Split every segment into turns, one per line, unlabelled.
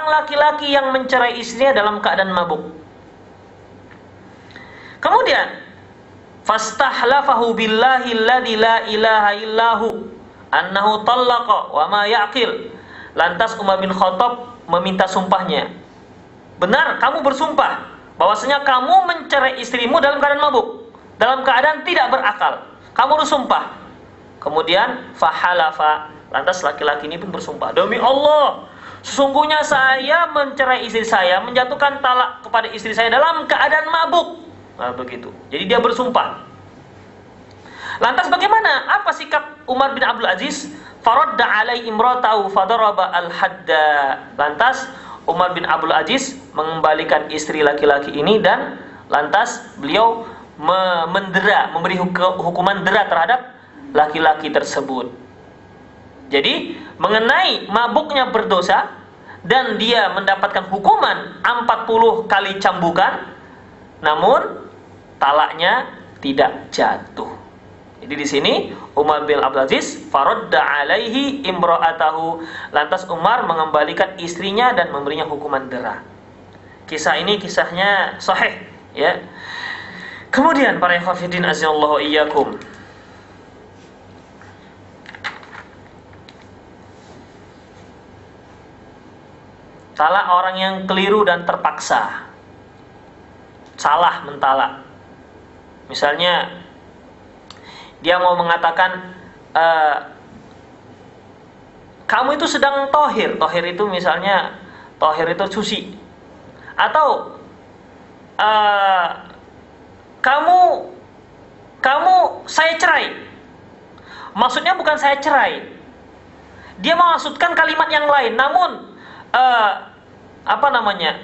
laki-laki yang mencerai istrinya dalam keadaan mabuk. Kemudian fastahlafahu billahi alladzi la ilaha illahu annahu tallaqa wa ma yaqil. Lantas Umar bin Khattab meminta sumpahnya. Benar kamu bersumpah bahwasanya kamu mencerai istrimu dalam keadaan mabuk, dalam keadaan tidak berakal. Kamu bersumpah. Kemudian fahalafa, lantas laki-laki ini pun bersumpah, demi Allah, sesungguhnya saya mencerai istri saya, menjatuhkan talak kepada istri saya dalam keadaan mabuk. Nah, begitu. Jadi dia bersumpah. Lantas bagaimana? Apa sikap Umar bin Abdul Aziz? Faradda alai imratahu fadaraba al-hadda. Lantas Umar bin Abdul Aziz mengembalikan istri laki-laki ini dan lantas beliau mendera, memberi hukuman dera terhadap laki-laki tersebut. Jadi mengenai mabuknya berdosa dan dia mendapatkan hukuman 40 kali cambukan, namun talaknya tidak jatuh. Jadi di sini Umar bin Abdul Aziz faradda alaihi imra'atahu, lantas Umar mengembalikan istrinya dan memberinya hukuman dera. Kisah ini kisahnya sahih, ya. Kemudian para ikhwatiddin azallahu iyyakum, talak orang yang keliru dan terpaksa, salah mentalak. Misalnya dia mau mengatakan kamu itu sedang tohir. Tohir itu misalnya tohir itu suci. Atau kamu saya cerai. Maksudnya bukan saya cerai. Dia maksudkan kalimat yang lain, namun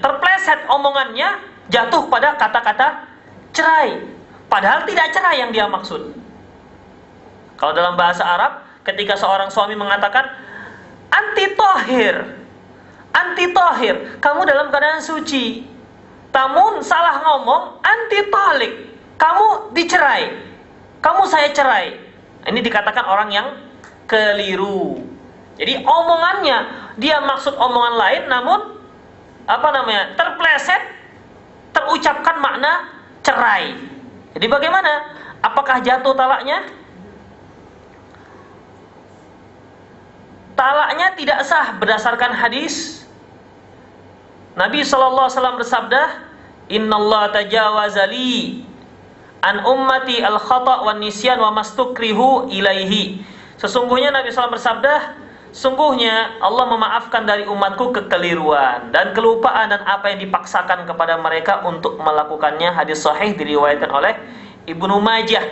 terpleset omongannya jatuh pada kata-kata cerai. Padahal tidak cerai yang dia maksud. Kalau dalam bahasa Arab, ketika seorang suami mengatakan anti tohir, kamu dalam keadaan suci. Namun salah ngomong anti tolik, kamu dicerai, kamu saya cerai. Ini dikatakan orang yang keliru. Jadi omongannya dia maksud omongan lain, namun terpleset, terucapkan makna cerai. Jadi bagaimana? Apakah jatuh talaknya? Talaknya tidak sah berdasarkan hadis. Nabi SAW bersabda, Innallaha tajawaza li an ummati al-khata' wan nisyan wa mastukrihu ilaihi. Sesungguhnya Nabi SAW bersabda, sungguhnya Allah memaafkan dari umatku kekeliruan dan kelupaan dan apa yang dipaksakan kepada mereka untuk melakukannya. Hadis sahih diriwayatkan oleh Ibnu Majah.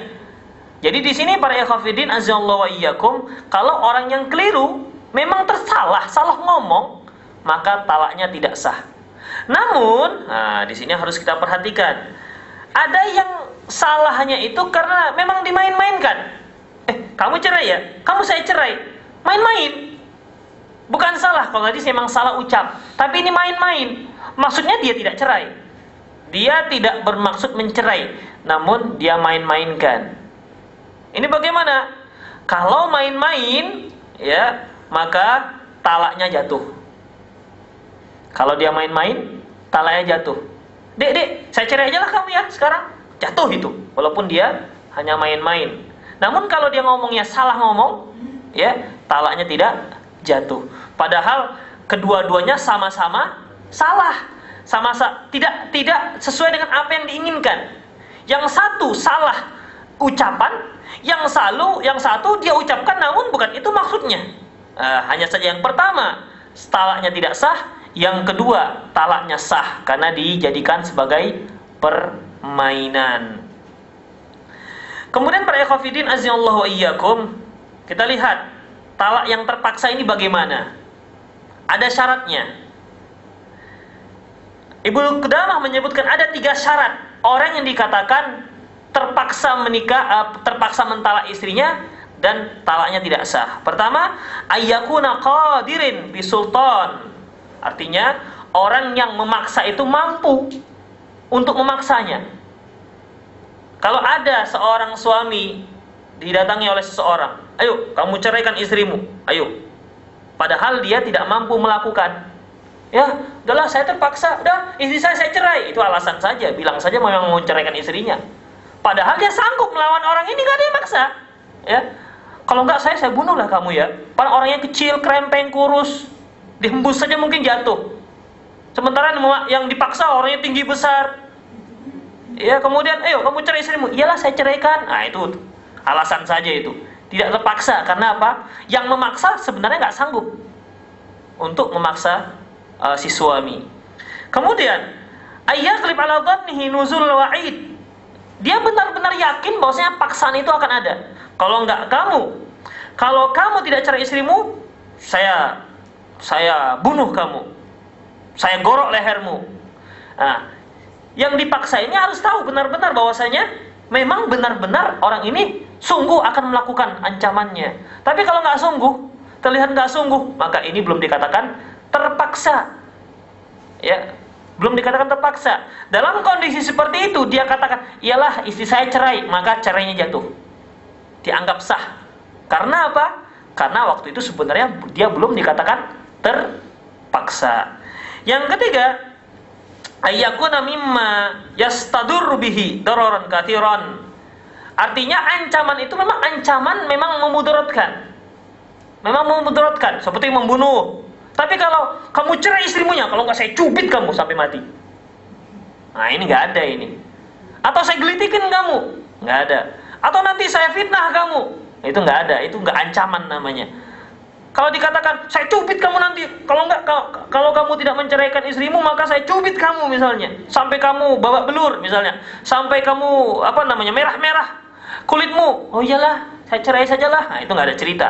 Jadi di sini para ikhwatiddin azallahu wa iyyakum, kalau orang yang keliru memang salah ngomong, maka talaknya tidak sah. Namun, di sini harus kita perhatikan. Ada yang salahnya itu karena memang dimain-mainkan. Kamu cerai ya? Kamu saya cerai. Main-main. Bukan salah, kalau tadi memang salah ucap, tapi ini main-main. Maksudnya dia tidak cerai. Dia tidak bermaksud mencerai, namun dia main-mainkan. Ini bagaimana? Kalau main-main, ya, maka talaknya jatuh. Kalau dia main-main, talaknya jatuh. Dek, saya cerai aja lah kamu ya sekarang. Jatuh itu, walaupun dia hanya main-main. Namun kalau dia ngomongnya salah ngomong, ya, talaknya tidak jatuh. Padahal kedua-duanya sama-sama salah, tidak sesuai dengan apa yang diinginkan. Yang satu salah ucapan, yang satu dia ucapkan namun bukan itu maksudnya. Hanya saja yang pertama talaknya tidak sah, yang kedua talaknya sah karena dijadikan sebagai permainan. Kemudian para ikhwatiddin azallahu wa iyyakum, kita lihat talak yang terpaksa ini bagaimana? Ada syaratnya. Ibnu Qudamah menyebutkan ada 3 syarat orang yang dikatakan terpaksa menikah, terpaksa mentalak istrinya dan talaknya tidak sah. Pertama, ayyakuna qadirin bisultan. Artinya orang yang memaksa itu mampu untuk memaksanya. Kalau ada seorang suami didatangi oleh seseorang, ayo kamu ceraikan istrimu, ayo. Padahal dia tidak mampu melakukan. Ya, udahlah saya terpaksa, udah istri saya cerai. Itu alasan saja, bilang saja memang mau menceraikan istrinya. Padahal dia sanggup melawan orang ini, nggak ada yang maksa. Ya, kalau nggak saya bunuhlah kamu ya. Padahal orangnya kecil, krempeng, kurus, dihembus saja mungkin jatuh. Sementara yang dipaksa orangnya tinggi besar. Ya, kemudian, ayo kamu cerai istrimu. Iyalah saya ceraikan. Nah itu alasan saja itu. Tidak terpaksa, karena apa? Yang memaksa sebenarnya nggak sanggup untuk memaksa si suami. Kemudian, ayyaglib ala dhannihi nuzul wa'id. Dia benar-benar yakin bahwasanya paksaan itu akan ada. Kalau kamu tidak cerai istrimu, saya bunuh kamu. Saya gorok lehermu. Nah, yang dipaksa ini harus tahu benar-benar bahwasanya memang benar-benar orang ini sungguh akan melakukan ancamannya. Tapi kalau nggak sungguh, terlihat nggak sungguh, maka ini belum dikatakan terpaksa. Ya, belum dikatakan terpaksa. Dalam kondisi seperti itu dia katakan, iyalah istri saya cerai, maka cerainya jatuh, dianggap sah. Karena apa? Karena waktu itu sebenarnya dia belum dikatakan terpaksa. Yang ketiga, ayyakuna mimma yastadur bihi dararan katsiran. Artinya ancaman itu memang memudaratkan. Memang memudaratkan, seperti membunuh. Tapi kalau kamu cerai istrimunya, kalau nggak saya cubit kamu sampai mati. Nah, ini nggak ada ini. Atau saya gelitikin kamu, nggak ada. Atau nanti saya fitnah kamu, itu nggak ada. Itu nggak ancaman namanya. Kalau dikatakan saya cubit kamu nanti, kalau kamu tidak menceraikan istrimu, maka saya cubit kamu misalnya, sampai kamu babak belur misalnya, sampai kamu merah-merah kulitmu. Oh iyalah, saya cerai sajalah. Nah, itu nggak ada cerita.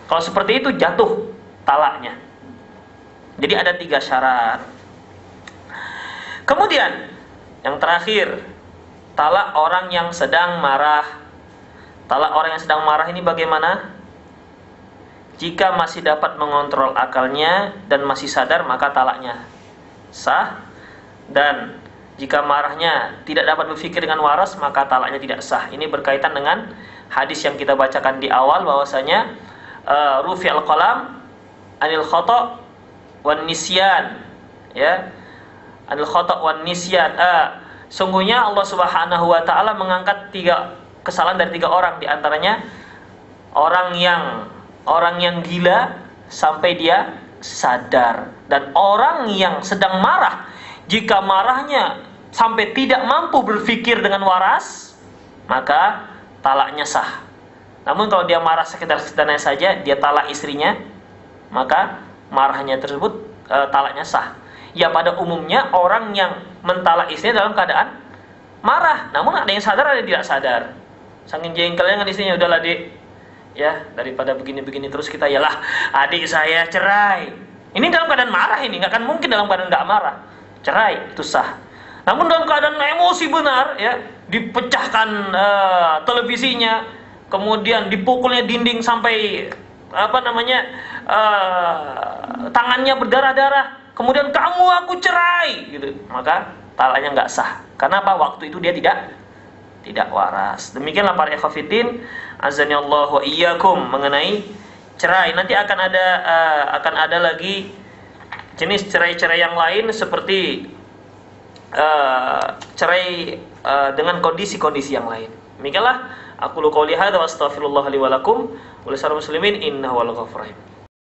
Kalau seperti itu jatuh talaknya. Jadi ada 3 syarat. Kemudian yang terakhir, talak orang yang sedang marah. Talak orang yang sedang marah ini bagaimana? Jika masih dapat mengontrol akalnya dan masih sadar, maka talaknya sah. Dan jika marahnya tidak dapat berpikir dengan waras, maka talaknya tidak sah. Ini berkaitan dengan hadis yang kita bacakan di awal, bahwasanya rufi'al qalam anil khata' wan nisyan, ya, anil khata' wan nisyan. Sungguhnya Allah Subhanahu wa taala mengangkat 3 kesalahan dari 3 orang, di antaranya orang yang gila sampai dia sadar, dan orang yang sedang marah, jika marahnya sampai tidak mampu berpikir dengan waras, maka talaknya sah. Namun kalau dia marah sekedar-sekedarnya saja, dia talak istrinya, maka marahnya tersebut talaknya sah. Ya, pada umumnya orang yang mentalak istrinya dalam keadaan marah, namun ada yang sadar, ada yang tidak sadar. Saking jengkelnya dengan istrinya, udahlah Dek, ya, daripada begini-begini terus kita, yalah adik saya cerai. Ini dalam keadaan marah, ini nggak akan mungkin dalam keadaan nggak marah. Cerai itu sah. Namun dalam keadaan emosi benar, ya, dipecahkan televisinya, kemudian dipukulnya dinding sampai tangannya berdarah-darah, kemudian kamu aku cerai, gitu, maka talaknya nggak sah. Karena apa? Waktu itu dia tidak waras. Demikianlah para ikhwatiddin, azanillahu wa iyyakum, mengenai cerai. Nanti akan ada lagi jenis cerai-cerai yang lain, seperti cerai dengan kondisi-kondisi yang lain. Demikianlah aku qouli hadza wa astaghfirullah li wa lakum wa lisal muslimin innahu wal ghafurur rahim.